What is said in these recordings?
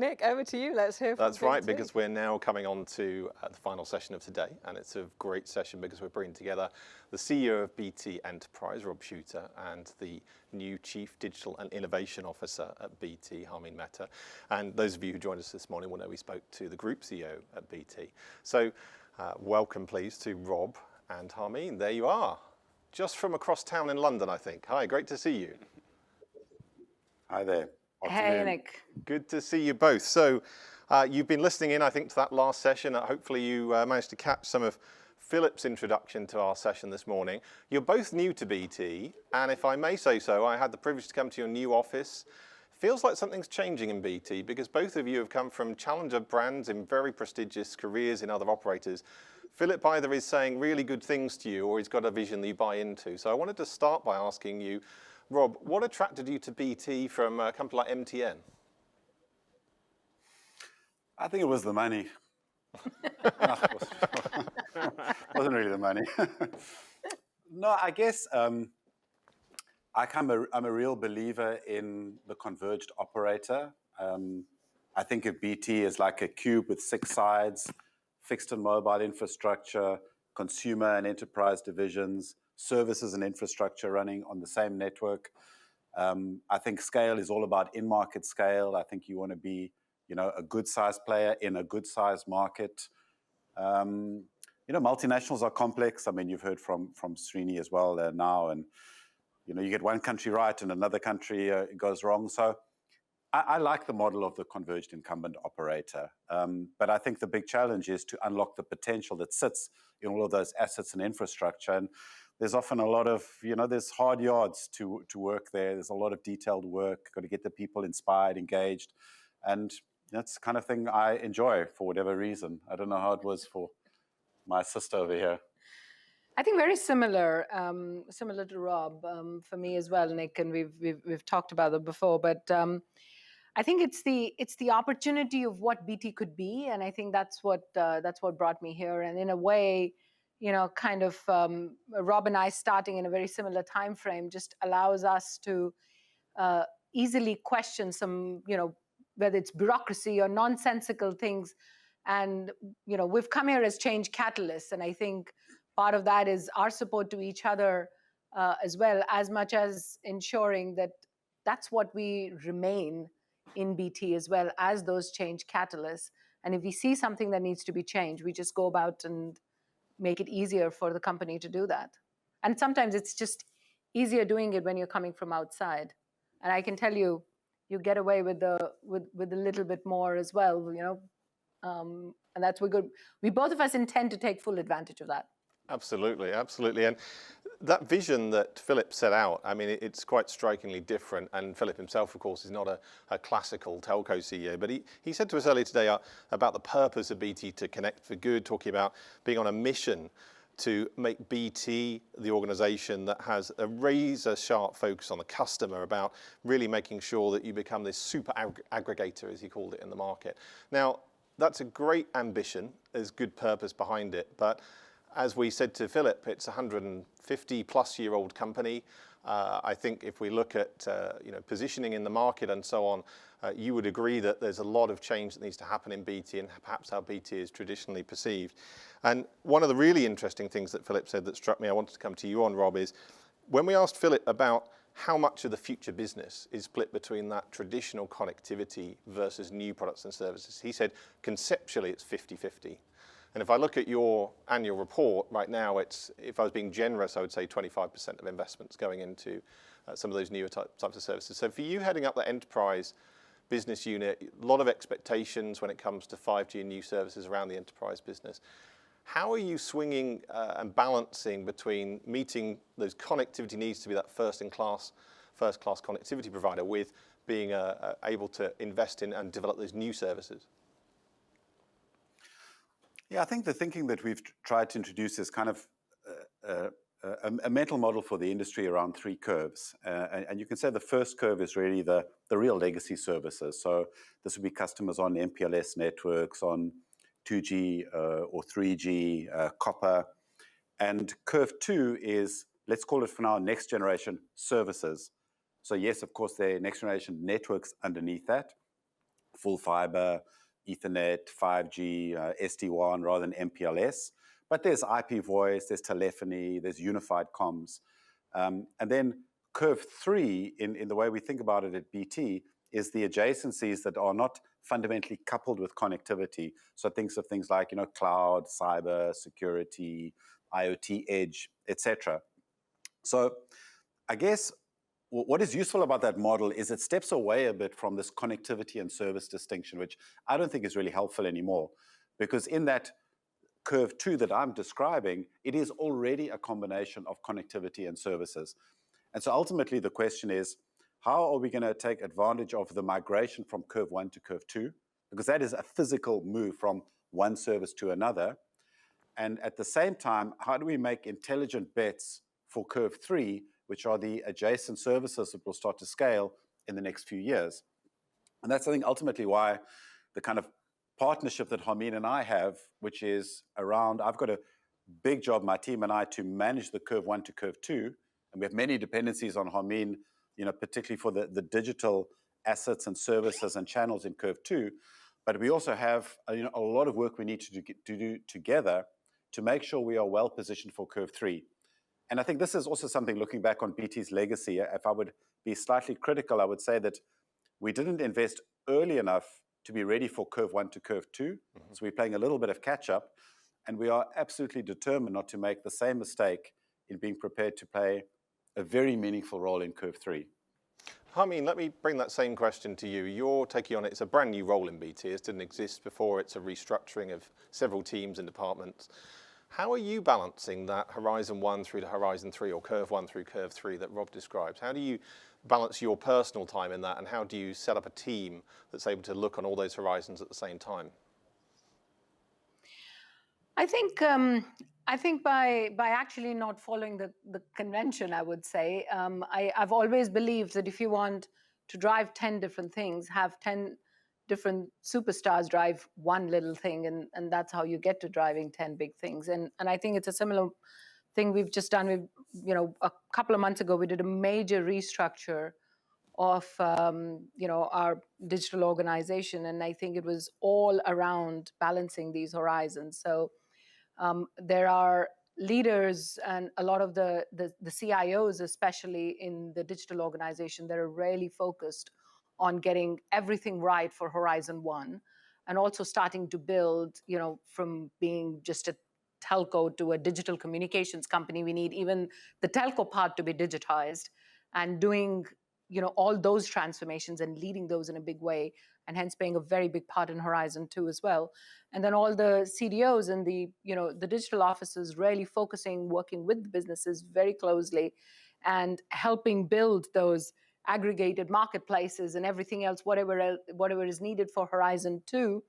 Nick, over to you. Let's hear from That's right, BT. because we're now coming on to the final session of today, and it's a great session because we're bringing together the CEO of BT Enterprise, Rob Shooter, and the new Chief Digital and Innovation Officer at BT, Harmeen Mehta. And those of you who joined us this morning will know we spoke to the Group CEO at BT. So welcome, please, to Rob and Harmeen. There you are, just from across town in London, I think. Hi, great to see you. Hi there. Hey, Nick. Good to see you both. So you've been listening in, I think, to that last session. Hopefully you managed to catch some of Philip's introduction to our session this morning. You're both new to BT, and if I may say so, I had the privilege to come to your new office. Feels like something's changing in BT because both of you have come from challenger brands in very prestigious careers in other operators. Philip either is saying really good things to you or he's got a vision that you buy into. So I wanted to start by asking you, Rob, what attracted you to BT from a company like MTN? I think it was the money. No, wasn't really the money. No, I guess I'm a real believer in the converged operator. I think of BT as like a cube with 6 sides, fixed and mobile infrastructure, consumer and enterprise divisions, services and infrastructure running on the same network. I think scale is all about in-market scale. I think you want to be, a good-sized player in a good-sized market. Multinationals are complex. I mean, you've heard from Srini as well there now, and you get one country right and another country goes wrong. So I like the model of the converged incumbent operator, but I think the big challenge is to unlock the potential that sits in all of those assets and infrastructure. And there's often a lot of, there's hard yards to work there. There's a lot of detailed work. Got to get the people inspired, engaged, and that's the kind of thing I enjoy for whatever reason. I don't know how it was for my sister over here. I think very similar to Rob for me as well, Nick, and we've talked about it before. But I think it's the opportunity of what BT could be, and I think that's what brought me here. And in a way, Rob and I starting in a very similar time frame just allows us to easily question some, whether it's bureaucracy or nonsensical things. And, we've come here as change catalysts. And I think part of that is our support to each other as well, as much as ensuring that that's what we remain in BT as well as those change catalysts. And if we see something that needs to be changed, we just go about and make it easier for the company to do that. And sometimes it's just easier doing it when you're coming from outside. And I can tell you, you get away with a little bit more as well, and that's good. We both of us intend to take full advantage of that. Absolutely, absolutely. And that vision that Philip set out, I mean, it's quite strikingly different. And Philip himself, of course, is not a classical telco CEO, but he said to us earlier today about the purpose of BT to connect for good, talking about being on a mission to make BT the organization that has a razor-sharp focus on the customer, about really making sure that you become this super aggregator, as he called it, in the market. Now, that's a great ambition. There's good purpose behind it. But as we said to Philip, it's a 150-plus-year-old company. I think if we look at positioning in the market and so on, you would agree that there's a lot of change that needs to happen in BT and perhaps how BT is traditionally perceived. And one of the really interesting things that Philip said that struck me, I wanted to come to you on, Rob, is when we asked Philip about how much of the future business is split between that traditional connectivity versus new products and services, he said conceptually it's 50-50. And if I look at your annual report right now, if I was being generous, I would say 25% of investments going into some of those newer types of services. So for you heading up the enterprise business unit, a lot of expectations when it comes to 5G and new services around the enterprise business. How are you swinging and balancing between meeting those connectivity needs to be that first-class connectivity provider with being able to invest in and develop those new services? Yeah, I think the thinking that we've tried to introduce is kind of a mental model for the industry around 3 curves. And you can say the first curve is really the real legacy services. So this would be customers on MPLS networks, on 2G or 3G, copper. And curve 2 is, let's call it for now, next generation services. So yes, of course, there are next generation networks underneath that. full fiber, Ethernet, 5G, SD-WAN rather than MPLS. But there's IP voice, there's telephony, there's unified comms. And then curve 3, in the way we think about it at BT, is the adjacencies that are not fundamentally coupled with connectivity. So things like, cloud, cyber, security, IoT, edge, etc. So I guess what is useful about that model is it steps away a bit from this connectivity and service distinction, which I don't think is really helpful anymore. Because in that curve 2 that I'm describing, it is already a combination of connectivity and services. And so ultimately the question is, how are we going to take advantage of the migration from curve 1 to curve 2? Because that is a physical move from one service to another. And at the same time, how do we make intelligent bets for curve 3, which are the adjacent services that will start to scale in the next few years? And that's, I think, ultimately why the kind of partnership that Harmeen and I have, which is around, I've got a big job, my team and I, to manage the curve 1 to curve 2. And we have many dependencies on Harmeen, particularly for the digital assets and services and channels in curve 2. But we also have a lot of work we need to do together to make sure we are well positioned for curve 3. And I think this is also something, looking back on BT's legacy, if I would be slightly critical, I would say that we didn't invest early enough to be ready for curve 1 to curve 2. Mm-hmm. So we're playing a little bit of catch up, and we are absolutely determined not to make the same mistake in being prepared to play a very meaningful role in curve 3. Harmeen, let me bring that same question to you. You're taking on, it's a brand new role in BT. It didn't exist before. It's a restructuring of several teams and departments. How are you balancing that Horizon 1 through to Horizon 3, or curve 1 through curve 3 that Rob described? How do you balance your personal time in that, and how do you set up a team that's able to look on all those horizons at the same time? I think by actually not following the convention, I would say, I've always believed that if you want to drive 10 different things, have 10 different superstars drive one little thing, and that's how you get to driving 10 big things. And I think it's a similar thing we've just done. A couple of months ago, we did a major restructure of our digital organization, and I think it was all around balancing these horizons. So there are leaders and a lot of the CIOs, especially in the digital organization, that are really focused on getting everything right for Horizon 1, and also starting to build, from being just a telco to a digital communications company. We need even the telco part to be digitized, and doing all those transformations and leading those in a big way, and hence playing a very big part in Horizon 2 as well. And then all the CDOs and the digital offices really focusing, working with the businesses very closely, and helping build those aggregated marketplaces and everything else, whatever is needed for Horizon 2,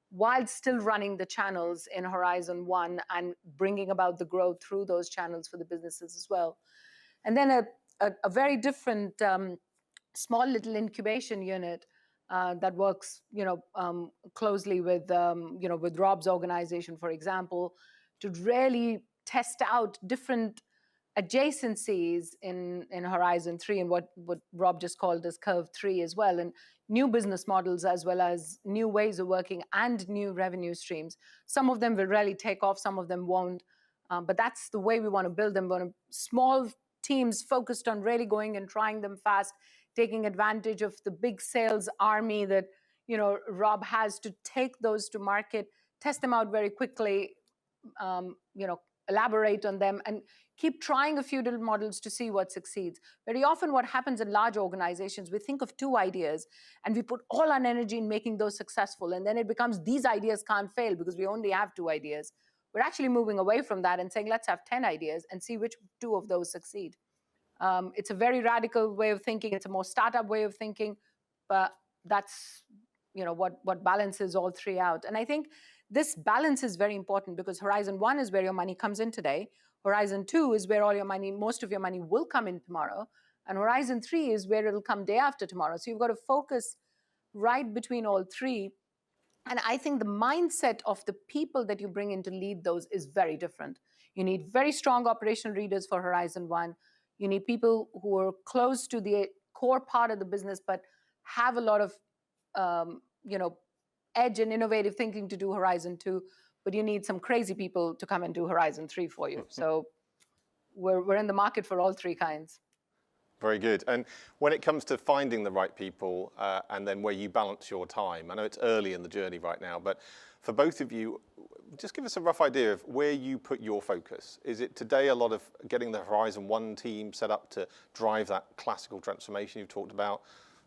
while still running the channels in Horizon 1 and bringing about the growth through those channels for the businesses as well. And then a very different small little incubation unit that works, closely with Rob's organization, for example, to really test out different adjacencies in Horizon 3, and what Rob just called as curve 3 as well, and new business models as well as new ways of working and new revenue streams. Some of them will really take off, some of them won't, but that's the way we want to build them. We want small teams focused on really going and trying them fast, taking advantage of the big sales army that Rob has, to take those to market, test them out very quickly, elaborate on them, and keep trying a few little models to see what succeeds. Very often what happens in large organizations, we think of 2 ideas and we put all our energy in making those successful, and then it becomes these ideas can't fail because we only have 2 ideas. We're actually moving away from that and saying, let's have 10 ideas and see which 2 of those succeed. It's a very radical way of thinking. It's a more startup way of thinking, but that's what balances all 3 out. And I think this balance is very important, because Horizon 1 is where your money comes in today. Horizon 2 is where all your money, most of your money, will come in tomorrow. And Horizon 3 is where it'll come day after tomorrow. So you've got to focus right between all 3. And I think the mindset of the people that you bring in to lead those is very different. You need very strong operational leaders for Horizon 1. You need people who are close to the core part of the business, but have a lot of edge and innovative thinking to do Horizon 2, but you need some crazy people to come and do Horizon 3 for you. So we're in the market for all three kinds. Very good. And when it comes to finding the right people and then where you balance your time, I know it's early in the journey right now, but for both of you, just give us a rough idea of where you put your focus. Is it today a lot of getting the Horizon 1 team set up to drive that classical transformation you've talked about?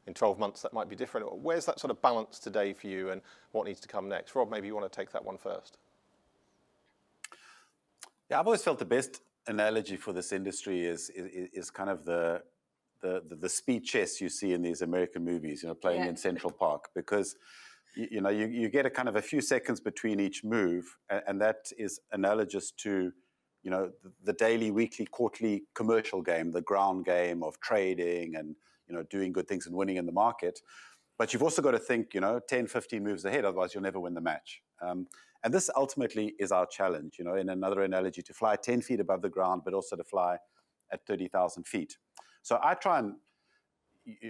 In 12 months, that might be different. Where's that sort of balance today for you and what needs to come next? Rob, maybe you want to take that one first. Yeah, I've always felt the best analogy for this industry is kind of the speed chess you see in these American movies, playing in Central Park, because you get a kind of a few seconds between each move, and that is analogous to the daily, weekly, quarterly commercial game, the ground game of trading and doing good things and winning in the market. But you've also got to think 10, 15 moves ahead, otherwise you'll never win the match. And this ultimately is our challenge, in another analogy, to fly 10 feet above the ground, but also to fly at 30,000 feet. So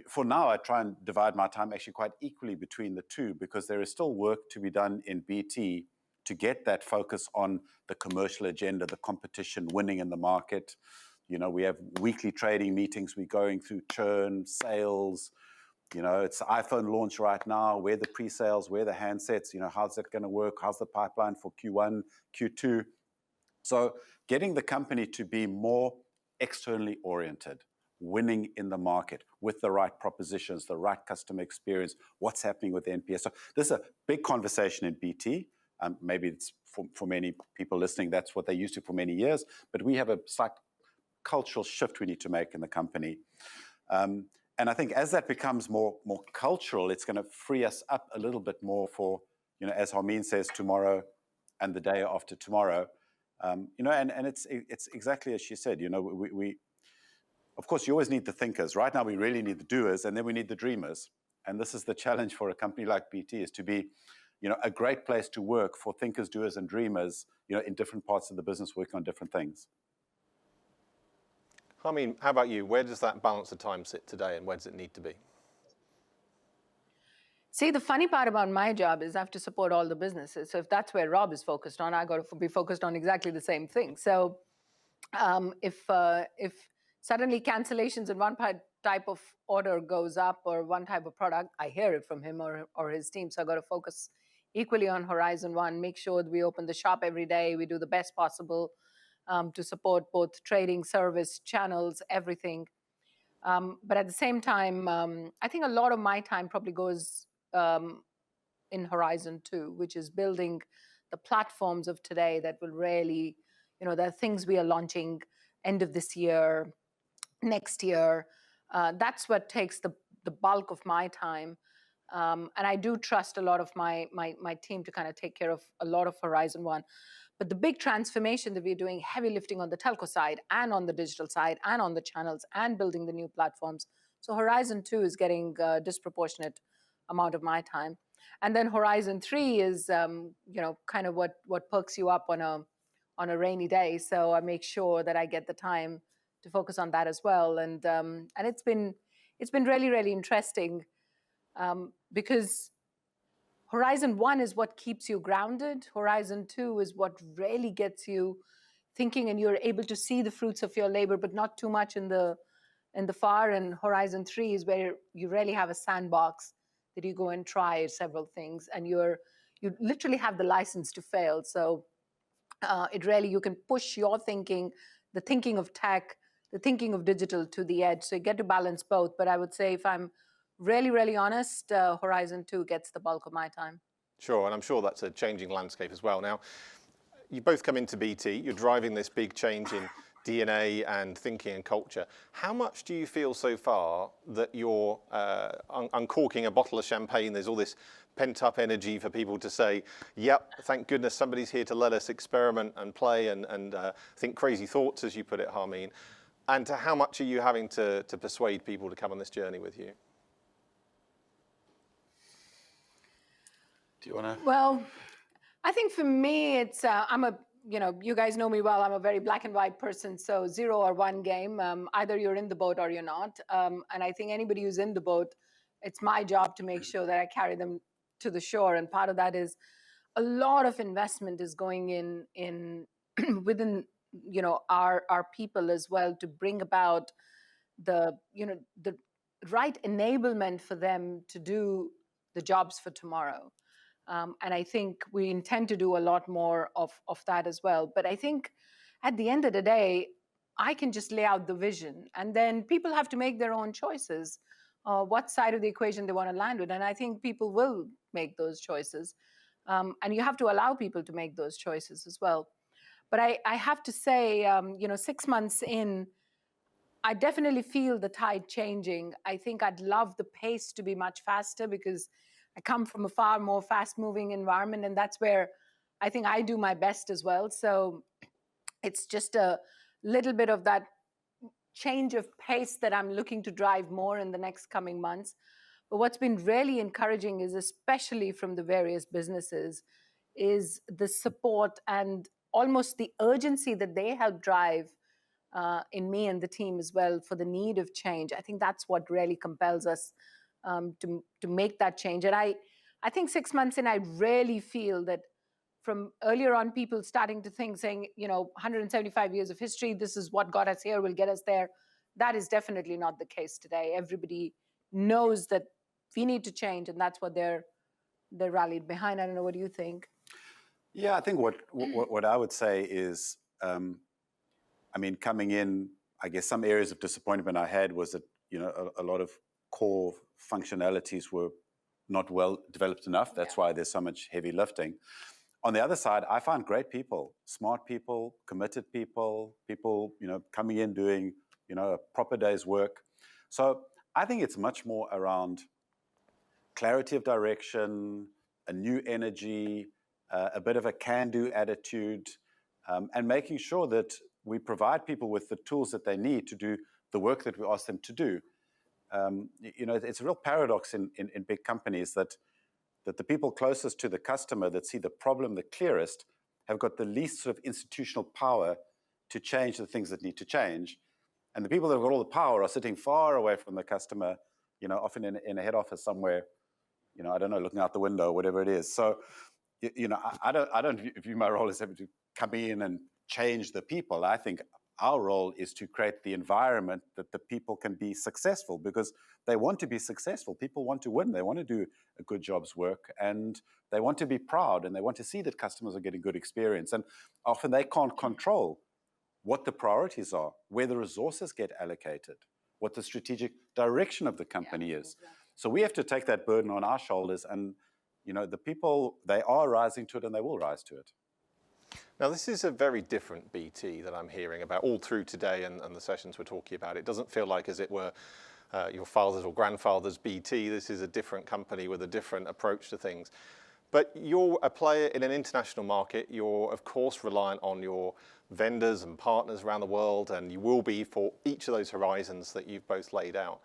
for now, I try and divide my time actually quite equally between the two, because there is still work to be done in BT to get that focus on the commercial agenda, the competition, winning in the market. We have weekly trading meetings. We're going through churn, sales. It's the iPhone launch right now. Where the pre-sales, where the handsets, how's that going to work? How's the pipeline for Q1, Q2? So getting the company to be more externally oriented, winning in the market with the right propositions, the right customer experience, what's happening with the NPS. So this is a big conversation in BT. Maybe it's for many people listening, that's what they used to for many years, but we have a slight cultural shift we need to make in the company. And I think as that becomes more cultural, it's going to free us up a little bit more for, as Harmeen says, tomorrow and the day after tomorrow. And it's exactly as she said, we of course, you always need the thinkers. Right now, we really need the doers, and then we need the dreamers. And this is the challenge for a company like BT, is to be, a great place to work for thinkers, doers, and dreamers, in different parts of the business, working on different things. Harmeen, how about you? Where does that balance of time sit today, and where does it need to be? See, the funny part about my job is I have to support all the businesses. So if that's where Rob is focused on, I got to be focused on exactly the same thing. So if suddenly cancellations in one type of order goes up, or one type of product, I hear it from him or his team. So I got to focus equally on Horizon 1, make sure that we open the shop every day, we do the best possible to support both trading, service, channels, everything. But at the same time, I think a lot of my time probably goes in Horizon 2, which is building the platforms of today that will really, there are things we are launching end of this year, next year. That's what takes the bulk of my time. And I do trust a lot of my team to kind of take care of a lot of Horizon 1. But the big transformation that we're doing, heavy lifting on the telco side and on the digital side and on the channels and building the new platforms. So Horizon 2 is getting a disproportionate amount of my time. And then Horizon 3 is, kind of what perks you up on a rainy day. So I make sure that I get the time to focus on that as well. And it's been really, really interesting because Horizon 1 is what keeps you grounded. Horizon 2 is what really gets you thinking, and you're able to see the fruits of your labor, but not too much in the far. And Horizon 3 is where you really have a sandbox that you go and try several things, and you literally have the license to fail. So you can push your thinking, the thinking of tech, the thinking of digital to the edge. So you get to balance both. But I would say, if I'm really, really honest, Horizon 2 gets the bulk of my time. Sure, and I'm sure that's a changing landscape as well. Now, you both come into BT, you're driving this big change in DNA and thinking and culture. How much do you feel so far that you're uncorking a bottle of champagne, there's all this pent-up energy for people to say, yep, thank goodness somebody's here to let us experiment and play and think crazy thoughts, as you put it, Harmeen. And to how much are you having to persuade people to come on this journey with you? Do you want to? Well, I think for me, it's you guys know me well. I'm a very black and white person, so 0 or 1 game. Either you're in the boat or you're not. And I think anybody who's in the boat, it's my job to make sure that I carry them to the shore, and part of that is a lot of investment is going in within our people as well, to bring about the the right enablement for them to do the jobs for tomorrow. And I think we intend to do a lot more of that as well. But I think at the end of the day, I can just lay out the vision, and then people have to make their own choices, what side of the equation they want to land with. And I think people will make those choices. And you have to allow people to make those choices as well. But I have to say, 6 months in, I definitely feel the tide changing. I think I'd love the pace to be much faster, because I come from a far more fast moving environment, and that's where I think I do my best as well. So it's just a little bit of that change of pace that I'm looking to drive more in the next coming months. But what's been really encouraging is, especially from the various businesses, is the support and almost the urgency that they help drive in me and the team as well, for the need of change. I think that's what really compels us to make that change. And I think 6 months in, I really feel that from earlier on, people starting to think, saying, 175 years of history, this is what got us here, will get us there. That is definitely not the case today. Everybody knows that we need to change, and that's what they're rallied behind. I don't know, what do you think? Yeah, I think what I would say is, coming in, I guess some areas of disappointment I had was that, a lot of core functionalities were not well developed enough. That's why there's so much heavy lifting. On the other side, I find great people, smart people, committed people, coming in doing, a proper day's work. So I think it's much more around clarity of direction, a new energy, a bit of a can-do attitude, and making sure that we provide people with the tools that they need to do the work that we ask them to do. It's a real paradox in big companies that the people closest to the customer, that see the problem the clearest, have got the least sort of institutional power to change the things that need to change. And the people that have got all the power are sitting far away from the customer, often in a head office somewhere, I don't know, looking out the window, whatever it is. So, I don't view my role as having to come in and change the people. I think our role is to create the environment that the people can be successful, because they want to be successful. People want to win. They want to do a good job's work, and they want to be proud, and they want to see that customers are getting good experience. And often they can't control what the priorities are, where the resources get allocated, what the strategic direction of the company is. Exactly. So we have to take that burden on our shoulders, and the people, they are rising to it, and they will rise to it. Now, this is a very different BT that I'm hearing about all through today and the sessions we're talking about. It doesn't feel like, as it were, your father's or grandfather's BT. This is a different company with a different approach to things. But you're a player in an international market. You're, of course, reliant on your vendors and partners around the world, and you will be for each of those horizons that you've both laid out.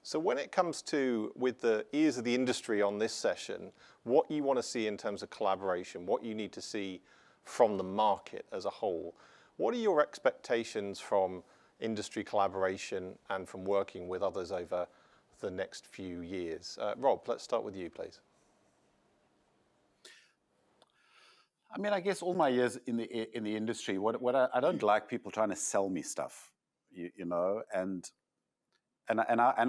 So when it comes to, with the ears of the industry on this session, what you want to see in terms of collaboration, what you need to see from the market as a whole, what are your expectations from industry collaboration and from working with others over the next few years? Rob, let's start with you, please. I guess all my years in the industry, what I don't like people trying to sell me stuff, and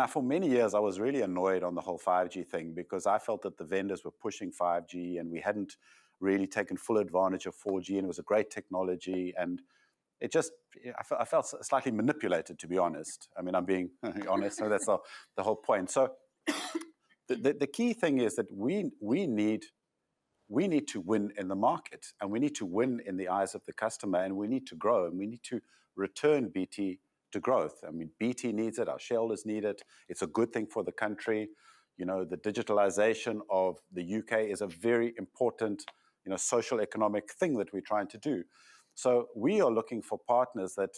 for many years I was really annoyed on the whole 5G thing, because I felt that the vendors were pushing 5G and we hadn't really taken full advantage of 4G, and it was a great technology, and it just, I felt slightly manipulated, to be honest. I'm being honest, so that's the whole point. So the key thing is that we need to win in the market, and we need to win in the eyes of the customer, and we need to grow, and we need to return BT to growth. BT needs it, our shareholders need it. It's a good thing for the country. The digitalization of the UK is a very important, social economic thing that we're trying to do. So we are looking for partners that,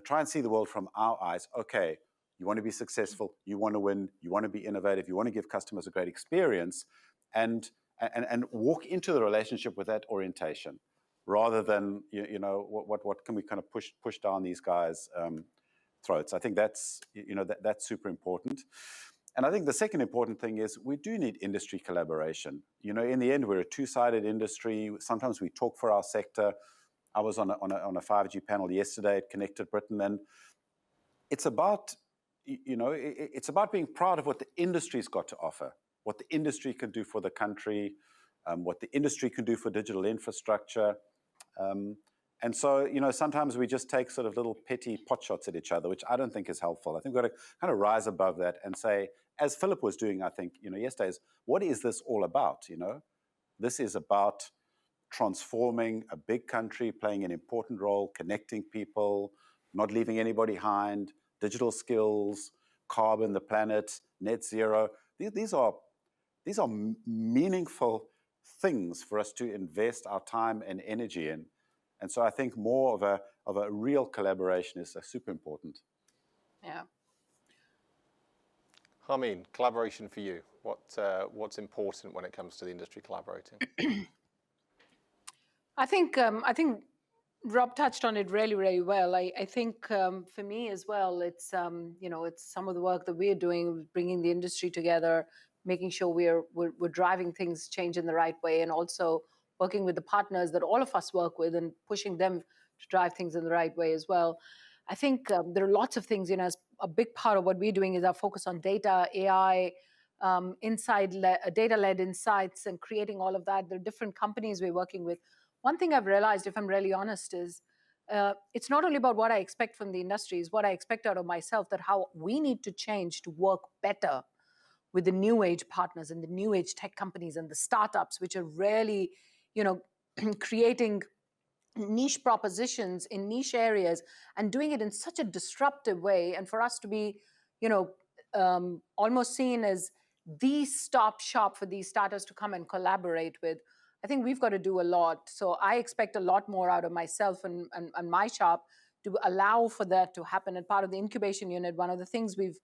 try and see the world from our eyes. Okay, you want to be successful, you want to win, you want to be innovative, you want to give customers a great experience, and walk into the relationship with that orientation, rather than what can we kind of push down these guys' throats. I think that's that's super important. And I think the second important thing is we do need industry collaboration. You know, in the end, we're a two-sided industry. Sometimes we talk for our sector. I was on a 5G panel yesterday at Connected Britain, and it's about, you know, it's about being proud of what the industry's got to offer, what the industry can do for the country, what the industry can do for digital infrastructure. And so, you know, sometimes we just take sort of little petty potshots at each other, which I don't think is helpful. I think we've got to kind of rise above that and say, as Philip was doing, I think, you know, yesterday, is what is this all about, you know? This is about transforming a big country, playing an important role, connecting people, not leaving anybody behind, digital skills, carbon, the planet, net zero. These are meaningful things for us to invest our time and energy in. And so I think more of a real collaboration is super important. Yeah. Harmeen, collaboration for you. What's important when it comes to the industry collaborating? I think Rob touched on it really, really well. I think for me as well, it's you know, it's some of the work that we're doing, bringing the industry together, making sure we're driving things change in the right way, and also working with the partners that all of us work with and pushing them to drive things in the right way as well. I think there are lots of things, you know, as a big part of what we're doing is our focus on data, AI, data-led insights, and creating all of that. There are different companies we're working with. One thing I've realized, if I'm really honest, is it's not only about what I expect from the industry, it's what I expect out of myself, that how we need to change to work better with the new age partners and the new age tech companies and the startups, which are really, you know, creating niche propositions in niche areas and doing it in such a disruptive way. And for us to be, you know, almost seen as the stop shop for these startups to come and collaborate with, I think we've got to do a lot. So I expect a lot more out of myself and my shop to allow for that to happen. And part of the incubation unit, one of the things we've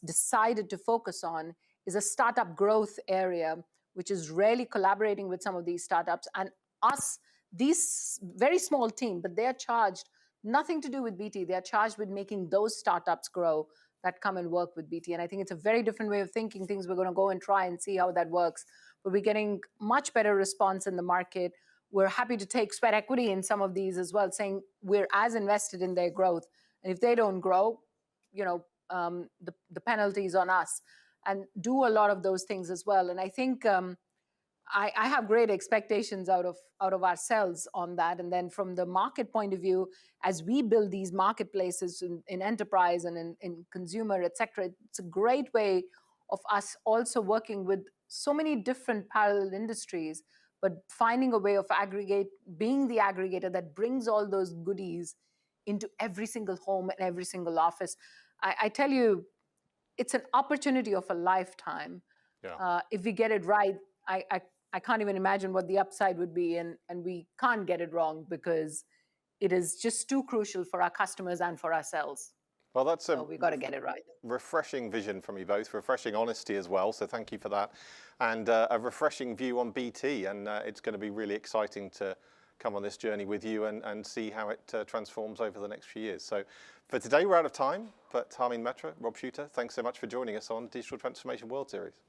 decided to focus on is a startup growth area, which is really collaborating with some of these startups and us, these very small team, but they're charged nothing to do with BT. They're charged with making those startups grow that come and work with BT. And I think it's a very different way of thinking things. We're going to go and try and see how that works. But we're getting much better response in the market. We're happy to take sweat equity in some of these as well, saying we're as invested in their growth. And if they don't grow, you know, the penalty is on us, and do a lot of those things as well. And I think I have great expectations out of ourselves on that. And then from the market point of view, as we build these marketplaces in enterprise and in consumer, et cetera, it's a great way of us also working with so many different parallel industries, but finding a way of being the aggregator that brings all those goodies into every single home and every single office. I tell you, it's an opportunity of a lifetime. Yeah. If we get it right, I can't even imagine what the upside would be, and we can't get it wrong because it is just too crucial for our customers and for ourselves. Well, that's so we've got to get it right. Refreshing vision from you both, refreshing honesty as well. So thank you for that, and a refreshing view on BT. And it's going to be really exciting to come on this journey with you and see how it transforms over the next few years. So for today, we're out of time. But Harmeen Mehta, Rob Shuter, thanks so much for joining us on Digital Transformation World Series.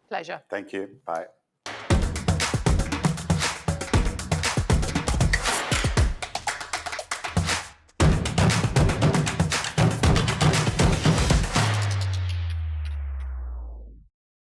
Pleasure. Thank you. Bye.